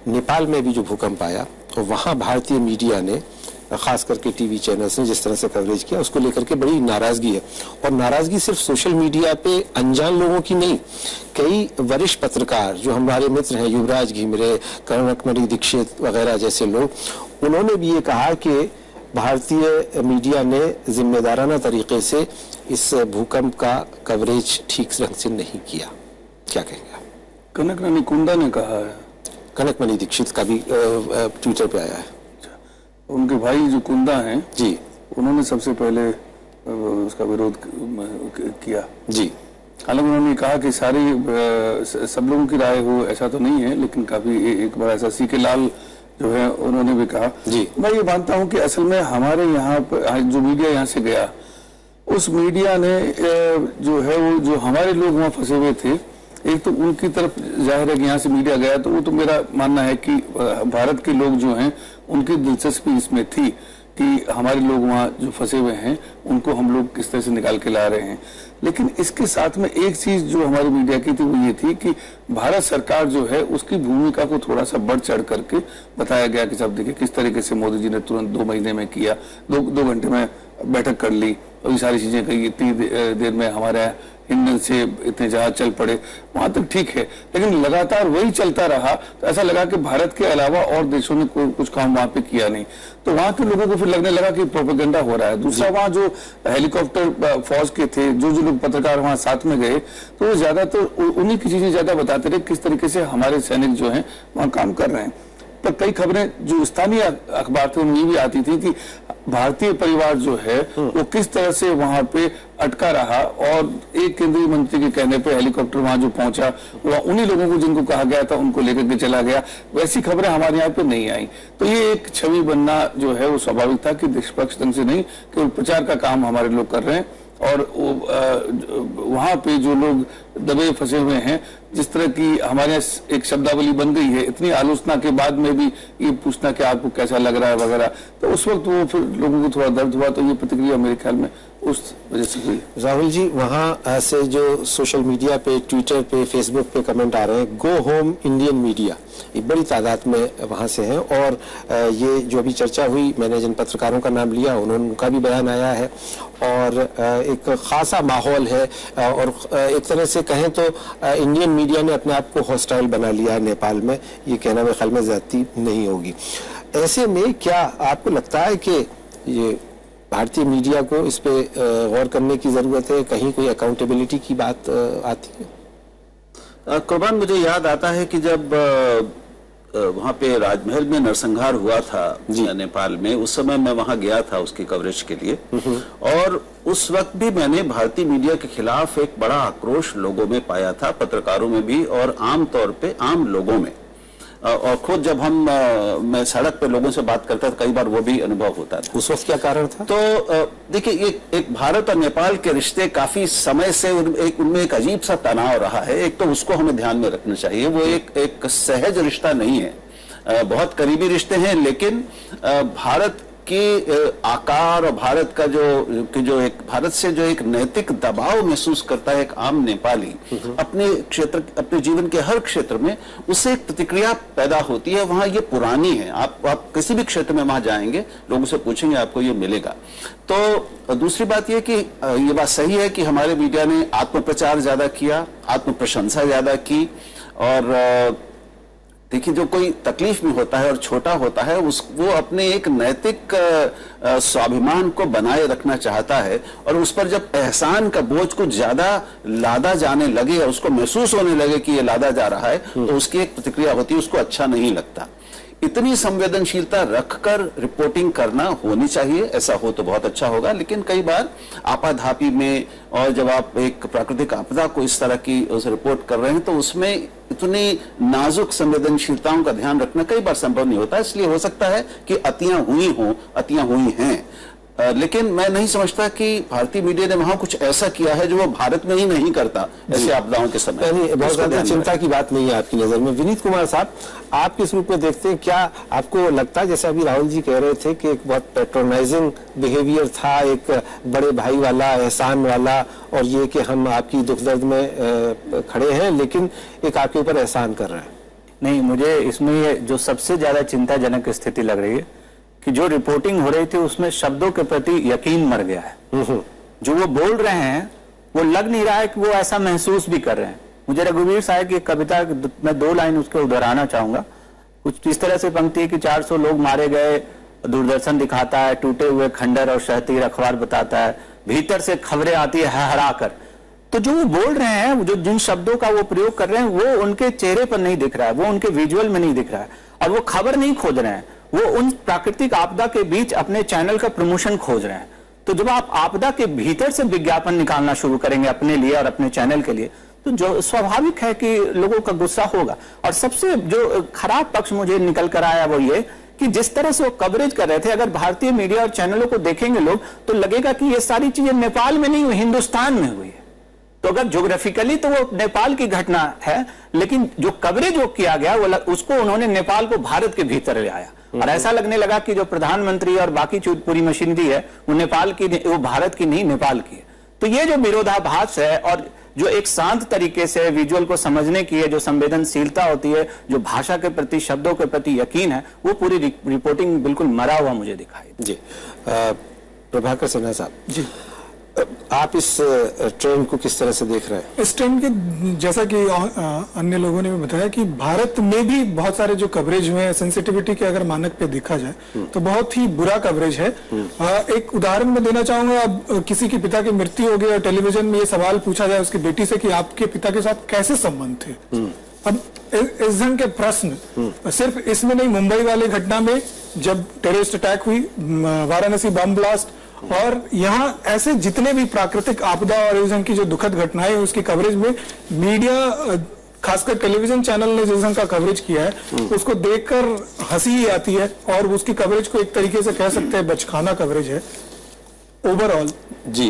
नेपाल में भी जो भूकंप आया तो वहाँ भारतीय मीडिया ने, खास करके टीवी चैनल्स ने जिस तरह से कवरेज किया, उसको लेकर के बड़ी नाराजगी है। और नाराजगी सिर्फ सोशल मीडिया पे अनजान लोगों की नहीं, कई वरिष्ठ पत्रकार जो हमारे मित्र हैं, युवराज घिमरे, कनकमणि दीक्षित वगैरह जैसे लोग, उन्होंने भी ये कहा कि भारतीय मीडिया ने जिम्मेदाराना तरीके से इस भूकंप का कवरेज ठीक ढंग से नहीं किया। क्या कहेंगे आप? कनकमणि कुंडा ने कहा है, कनकमणि दीक्षित का भी ट्विटर पे आया है। उनके भाई जो कुंदा हैं जी, उन्होंने सबसे पहले उसका विरोध किया जी। हालांकि उन्होंने कहा कि सारी सब लोगों की राय हो ऐसा तो नहीं है, लेकिन काफी एक बार ऐसा सीके लाल जो है उन्होंने भी कहा। जी, मैं ये मानता हूं कि असल में हमारे यहाँ पर जो मीडिया यहाँ से गया, उस मीडिया ने जो है वो जो हमारे लोग वहाँ फंसे हुए थे, एक तो उनकी तरफ जाहिर है कि यहाँ से मीडिया गया, तो वो तो मेरा मानना है कि भारत के लोग जो हैं उनकी दिलचस्पी इसमें थी कि हमारे लोग वहाँ जो फंसे हुए हैं उनको हम लोग किस तरह से निकाल के ला रहे हैं। लेकिन इसके साथ में एक चीज जो हमारी मीडिया की थी वो ये थी कि भारत सरकार जो है उसकी भूमिका को थोड़ा सा बढ़ चढ़ करके बताया गया कि सब देखिए किस तरीके से मोदी जी ने तुरंत 2 महीने में किया, दो घंटे में बैठक कर ली और ये सारी चीजें कही, इतनी देर में हमारे ईंधन से इतने जहाज चल पड़े, वहां तक ठीक है। लेकिन लगातार वही चलता रहा तो ऐसा लगा कि भारत के अलावा और देशों ने कुछ काम वहां पे किया नहीं, तो वहां के लोगों को फिर लगने लगा कि प्रोपेगेंडा हो रहा है। दूसरा, वहां जो हेलीकॉप्टर फौज के थे, जो लोग पत्रकार वहां साथ में गए, तो वो ज्यादातर उन्हीं की चीजें ज्यादा बताते रहे किस तरीके से हमारे सैनिक जो है वहां काम कर रहे हैं। पर कई खबरें जो स्थानीय अखबार थे उनमें भी आती थी कि भारतीय परिवार जो है वो किस तरह से वहां पे अटका रहा, और एक केंद्रीय मंत्री के कहने पे हेलीकॉप्टर वहां जो पहुंचा वो उन्हीं लोगों को जिनको कहा गया था उनको लेकर के चला गया। वैसी खबरें हमारे यहाँ पे नहीं आई। तो ये एक छवि बनना जो है वो स्वाभाविक था कि निष्पक्ष ढंग से नहीं, केवल प्रचार का काम हमारे लोग कर रहे हैं, और वहां पे जो लोग दबे फंसे हुए हैं, जिस तरह की हमारे यहाँ एक शब्दावली बन गई है, इतनी आलोचना के बाद में भी ये पूछना कि आपको कैसा लग रहा है वगैरह, तो उस वक्त वो फिर लोगों को थोड़ा दर्द हुआ, तो ये प्रतिक्रिया मेरे ख्याल में उस वजह से हुई। राहुल जी, वहाँ से जो सोशल मीडिया पे, ट्विटर पे, फेसबुक पे कमेंट आ रहे हैं, गो होम इंडियन मीडिया, ये बड़ी तादाद में वहाँ से हैं, और ये जो अभी चर्चा हुई, मैंने जिन पत्रकारों का नाम लिया उनका भी बयान आया है, और एक खासा माहौल है, और एक तरह से कहें तो इंडियन मीडिया ने अपने आप को हॉस्टाइल बना लिया है नेपाल में, ये कहना मेरे ख्याल में ज्यादती नहीं होगी। ऐसे में क्या आपको लगता है कि ये भारतीय मीडिया को इस पे गौर करने की जरूरत है, कहीं कोई अकाउंटेबिलिटी की बात आती है? कुर्बान, मुझे याद आता है कि जब वहां पे राजमहल में नरसंहार हुआ था नेपाल में, उस समय मैं वहां गया था उसकी कवरेज के लिए, और उस वक्त भी मैंने भारतीय मीडिया के खिलाफ एक बड़ा आक्रोश लोगों में पाया था, पत्रकारों में भी और आम तौर पे आम लोगों में। और खुद जब मैं सड़क पे लोगों से बात करता था, कई बार वो भी अनुभव होता था। उस वक्त क्या कारण था? तो देखिए, ये एक भारत और नेपाल के रिश्ते काफी समय से उनमें एक अजीब सा तनाव रहा है। एक तो उसको हमें ध्यान में रखना चाहिए, वो एक सहज रिश्ता नहीं है, बहुत करीबी रिश्ते हैं, लेकिन भारत के आकार और भारत का जो एक भारत से जो एक नैतिक दबाव महसूस करता है एक आम नेपाली अपने जीवन के हर क्षेत्र में, उससे एक प्रतिक्रिया पैदा होती है। वहां ये पुरानी है, आप किसी भी क्षेत्र में वहां जाएंगे, लोगों से पूछेंगे, आपको ये मिलेगा। तो दूसरी बात ये कि ये बात सही है कि हमारे मीडिया ने आत्मप्रचार ज्यादा किया, आत्म प्रशंसा ज्यादा की, और देखिए, जो कोई तकलीफ में होता है और छोटा होता है, वो अपने एक नैतिक स्वाभिमान को बनाए रखना चाहता है, और उस पर जब एहसान का बोझ कुछ ज्यादा लादा जाने लगे या उसको महसूस होने लगे कि ये लादा जा रहा है, तो उसकी एक प्रतिक्रिया होती है, उसको अच्छा नहीं लगता। इतनी संवेदनशीलता रखकर रिपोर्टिंग करना होनी चाहिए, ऐसा हो तो बहुत अच्छा होगा। लेकिन कई बार आपाधापी में, और जब आप एक प्राकृतिक आपदा को इस तरह की उस रिपोर्ट कर रहे हैं, तो उसमें इतनी नाजुक संवेदनशीलताओं का ध्यान रखना कई बार संभव नहीं होता। इसलिए हो सकता है कि अतियां हुई हैं, लेकिन मैं नहीं समझता कि भारतीय मीडिया ने वहां कुछ ऐसा किया है जो वो भारत में ही नहीं करता ऐसे आपदाओं के समय। बहुत ज्यादा चिंता की बात नहीं है आपकी नजर में। विनीत कुमार साहब, आप किस रूप में देखते हैं? क्या आपको लगता है, जैसे अभी राहुल जी कह रहे थे कि एक बहुत पैट्रोनाइजिंग बिहेवियर था, एक बड़े भाई वाला, एहसान वाला, और ये कि हम आपकी दुख दर्द में खड़े हैं लेकिन एक आपके ऊपर एहसान कर रहे हैं? नहीं, मुझे इसमें ये जो सबसे ज्यादा चिंताजनक स्थिति लग रही है कि जो रिपोर्टिंग हो रही थी उसमें शब्दों के प्रति यकीन मर गया है। जो वो बोल रहे हैं वो लग नहीं रहा है कि वो ऐसा महसूस भी कर रहे हैं। मुझे रघुवीर साहब की कविता में 2 लाइन उसके दोहराना चाहूंगा। कुछ इस तरह से पंक्ति है कि 400 लोग मारे गए, दूरदर्शन दिखाता है, टूटे हुए खंडर और शहतीर अखबार बताता है, भीतर से खबरें आती है हरा कर। तो जो वो बोल रहे हैं, जो जिन शब्दों का वो प्रयोग कर रहे हैं, वो उनके चेहरे पर नहीं दिख रहा है, वो उनके विजुअल में नहीं दिख रहा है, और वो खबर नहीं खोज रहे हैं, वो उन प्राकृतिक आपदा के बीच अपने चैनल का प्रमोशन खोज रहे हैं। तो जब आप आपदा के भीतर से विज्ञापन निकालना शुरू करेंगे अपने लिए और अपने चैनल के लिए, तो जो स्वाभाविक है कि लोगों का गुस्सा होगा। और सबसे जो खराब पक्ष मुझे निकल कर आया वो ये कि जिस तरह से वो कवरेज कर रहे थे, अगर भारतीय मीडिया और चैनलों को देखेंगे लोग तो लगेगा कि ये सारी चीजें नेपाल में नहीं हुई, हिंदुस्तान में हुई है। तो अगर ज्योग्राफिकली तो वो नेपाल की घटना है, लेकिन जो कवरेज वो किया गया वो उसको उन्होंने नेपाल को भारत के भीतर ले आया, और ऐसा लगने लगा कि जो प्रधानमंत्री और बाकी पूरी मशीनरी है वो नेपाल की, वो भारत की नहीं, नेपाल की है। तो ये जो विरोधाभास है, और जो एक शांत तरीके से विजुअल को समझने की है, जो संवेदनशीलता होती है, जो भाषा के प्रति, शब्दों के प्रति यकीन है, वो पूरी रिपोर्टिंग बिल्कुल मरा हुआ मुझे दिखाई। जी, प्रभाकर सिन्हा साहब जी, आप इस ट्रेंड को किस तरह से देख रहे हैं? इस ट्रेंड के जैसा कि अन्य लोगों ने भी बताया कि भारत में भी बहुत सारे जो कवरेज हुए हैं, सेंसिटिविटी के अगर मानक पे देखा जाए तो बहुत ही बुरा कवरेज है। एक उदाहरण मैं देना चाहूंगा। अब किसी के पिता की मृत्यु हो गई और टेलीविजन में ये सवाल पूछा जाए उसकी बेटी से कि आपके पिता के साथ कैसे संबंध थे। अब इस ढंग के प्रश्न सिर्फ इसमें नहीं, मुंबई वाली घटना में जब टेररिस्ट अटैक हुई, वाराणसी बम ब्लास्ट, और यहाँ ऐसे जितने भी प्राकृतिक आपदा और इस ढंग की जो दुखद घटनाएं उसकी कवरेज में मीडिया, खासकर टेलीविजन चैनल ने जिस ढंग का कवरेज किया है उसको देखकर हंसी ही आती है, और उसकी कवरेज को एक तरीके से कह सकते हैं बचकाना कवरेज है ओवरऑल। जी,